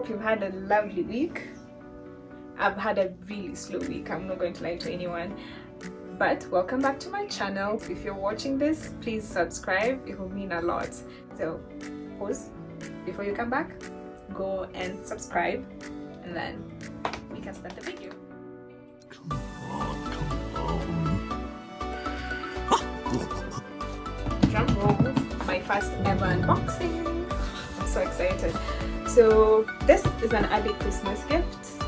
hope you've had a lovely week. I've had a really slow week, I'm not going to lie to anyone. But welcome back to my channel. If you're watching this, please subscribe. It will mean a lot. So pause before you come back, go and subscribe, and then we can start the video. Drum roll, my first ever unboxing. I'm so excited. So this is an early Christmas gift. So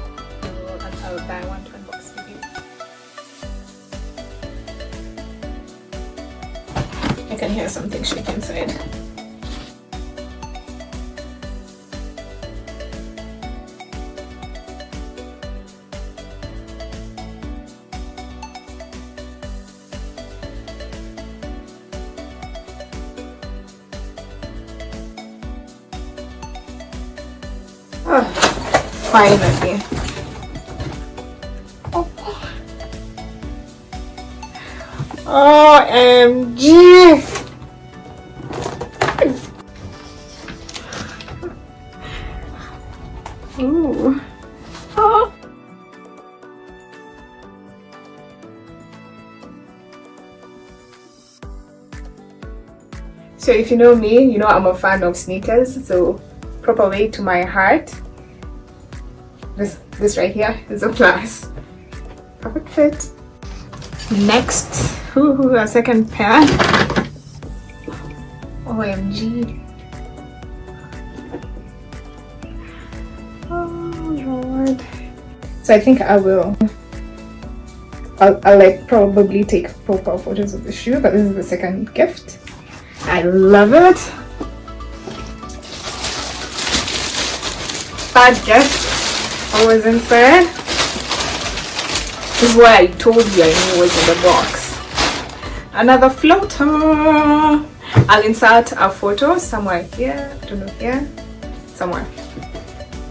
I'll buy one to unbox with you. I can hear something shake inside. Oh, finally. OMG! Ooh. Oh. So if you know me, you know I'm a fan of sneakers, so proper way to my heart. This right here is a plus. Perfect fit. Next, a second pair. OMG. Oh Lord. So I think I'll like probably take proper photos of the shoe, but this is the second gift. I love it. Third gift. I was inside. This is why I told you I knew it was in the box. Another floater. I'll insert a photo somewhere here. I don't know, here. Somewhere.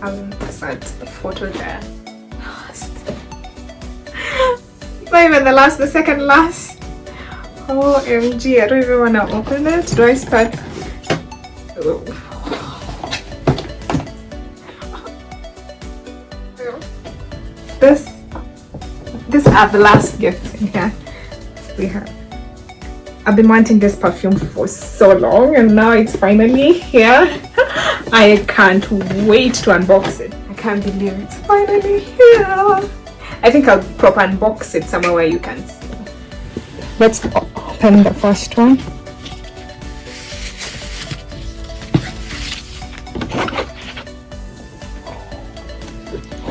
I'll insert a photo there. Not even the last, the second last. OMG, I don't even want to open it. Do I start? Oh. These are the last gifts in here we have. I've been wanting this perfume for so long and now it's finally here. I can't wait to unbox it. I can't believe it's finally here. I think I'll proper unbox it somewhere where you can see. Let's open the first one.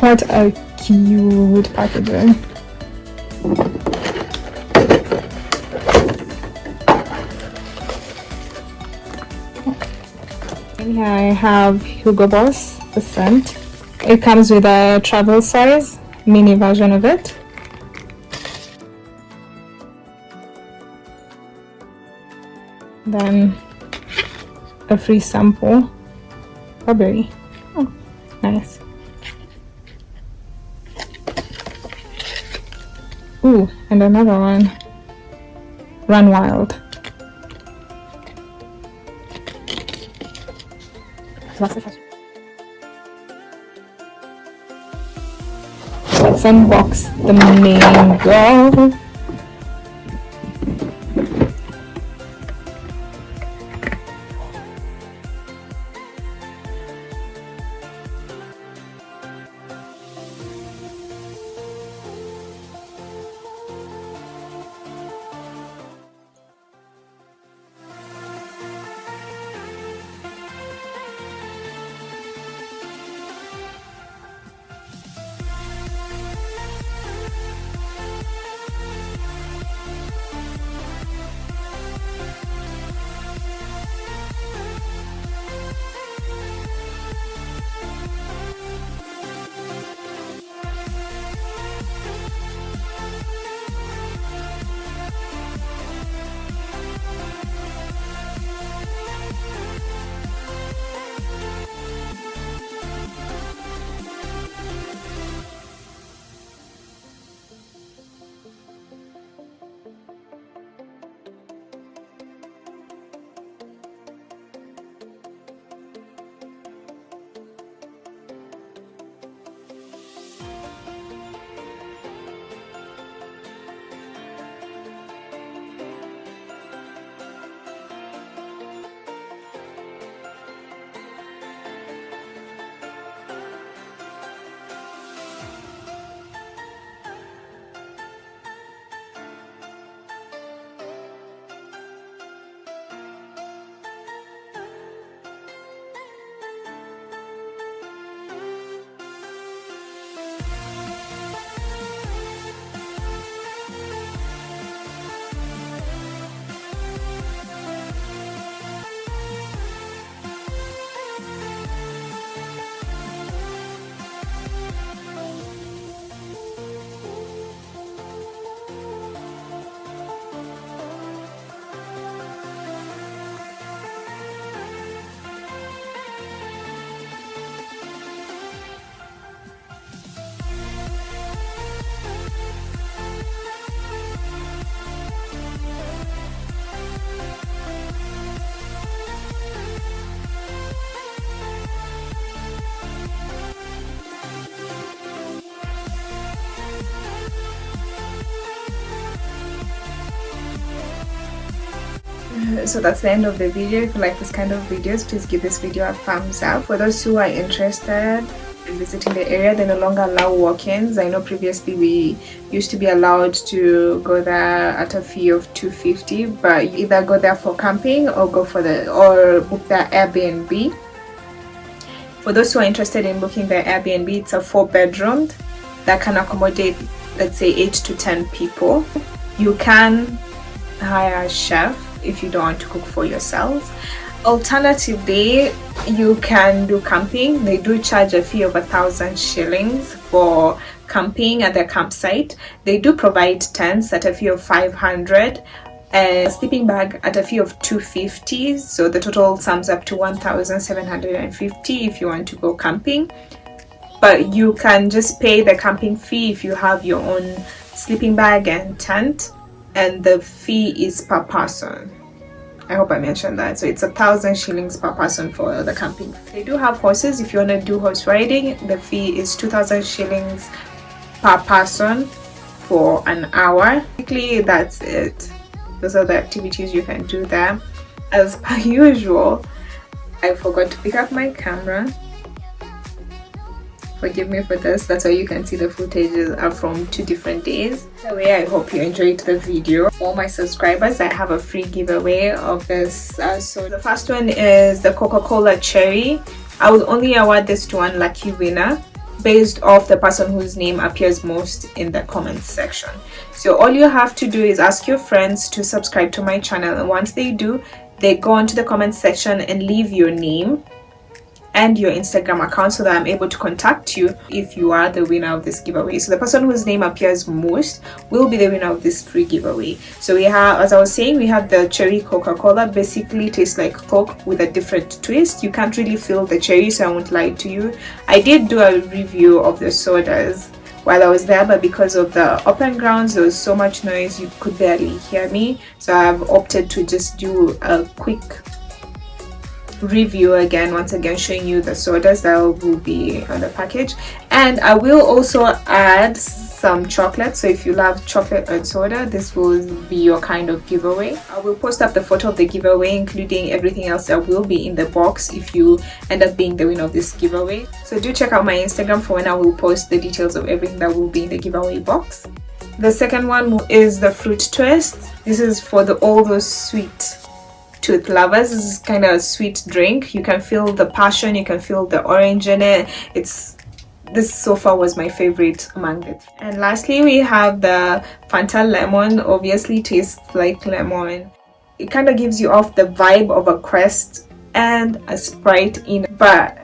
What a cute packaging. And here I have Hugo Boss, the scent. It comes with a travel size mini version of it. Then a free sample. Strawberry. Oh, nice. Ooh, and another one. Run Wild. Let's unbox the main girl. So that's the end of the video. If you like this kind of videos, please give this video a thumbs up. For those who are interested in visiting the area, they no longer allow walk-ins. I know previously we used to be allowed to go there at a fee of $250, but you either go there for camping or book their Airbnb. For those who are interested in booking their Airbnb, it's a 4-bedroom that can accommodate, let's say, 8 to 10 people. You can hire a chef if you don't want to cook for yourselves. Alternatively, you can do camping. They do charge a fee of 1,000 shillings for camping at their campsite. They do provide tents at a fee of 500, a sleeping bag at a fee of 250, so the total sums up to 1,750 if you want to go camping. But you can just pay the camping fee if you have your own sleeping bag and tent, and the fee is per person. I hope I mentioned that. So it's 1,000 shillings per person for the camping. They do have horses. If you want to do horse riding, the fee is 2,000 shillings per person for an hour. Basically, that's it. Those are the activities you can do there. As per usual, I forgot to pick up my camera. Forgive me for this. That's why you can see the footages are from 2 different days. Anyway, I hope you enjoyed the video. For all my subscribers, I have a free giveaway of this. So the first one is the Coca-Cola Cherry. I will only award this to one lucky winner based off the person whose name appears most in the comments section. So all you have to do is ask your friends to subscribe to my channel, and once they do, they go into the comments section and leave your name and your Instagram account so that I'm able to contact you if you are the winner of this giveaway. So the person whose name appears most will be the winner of this free giveaway. So we have, as I was saying, we have the cherry Coca-Cola. Basically tastes like Coke with a different twist. You can't really feel the cherry, so I won't lie to you. I did do a review of the sodas while I was there, but because of the open grounds, there was so much noise you could barely hear me. So I've opted to just do a quick review again, once again showing you the sodas that will be on the package, and I will also add some chocolate. So if you love chocolate and soda, this will be your kind of giveaway. I will post up the photo of the giveaway, including everything else that will be in the box if you end up being the winner of this giveaway. So do check out my Instagram for when I will post the details of everything that will be in the giveaway box. The second one is the fruit twist. This is for all those sweet tooth lovers. This is kind of a sweet drink. You can feel the passion, you can feel the orange in it. This so far was my favorite among it. And lastly, we have the Fanta lemon. Obviously tastes like lemon. It kind of gives you off the vibe of a Crest and a Sprite in it, but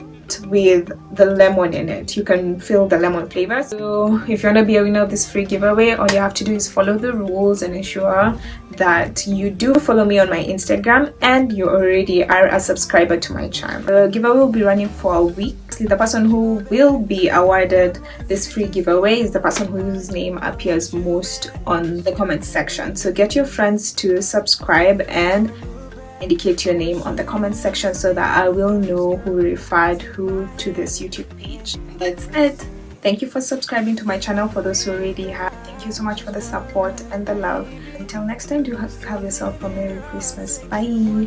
with the lemon in it. You can feel the lemon flavor. So if you want to be a winner of this free giveaway, all you have to do is follow the rules and ensure that you do follow me on my Instagram and you already are a subscriber to my channel. The giveaway will be running for a week. The person who will be awarded this free giveaway is the person whose name appears most on the comments section. So get your friends to subscribe and indicate your name on the comment section so that I will know who referred who to this YouTube page. That's it. Thank you for subscribing to my channel. For those who already have, thank you so much for the support and the love. Until next time, do have yourself a Merry Christmas. Bye.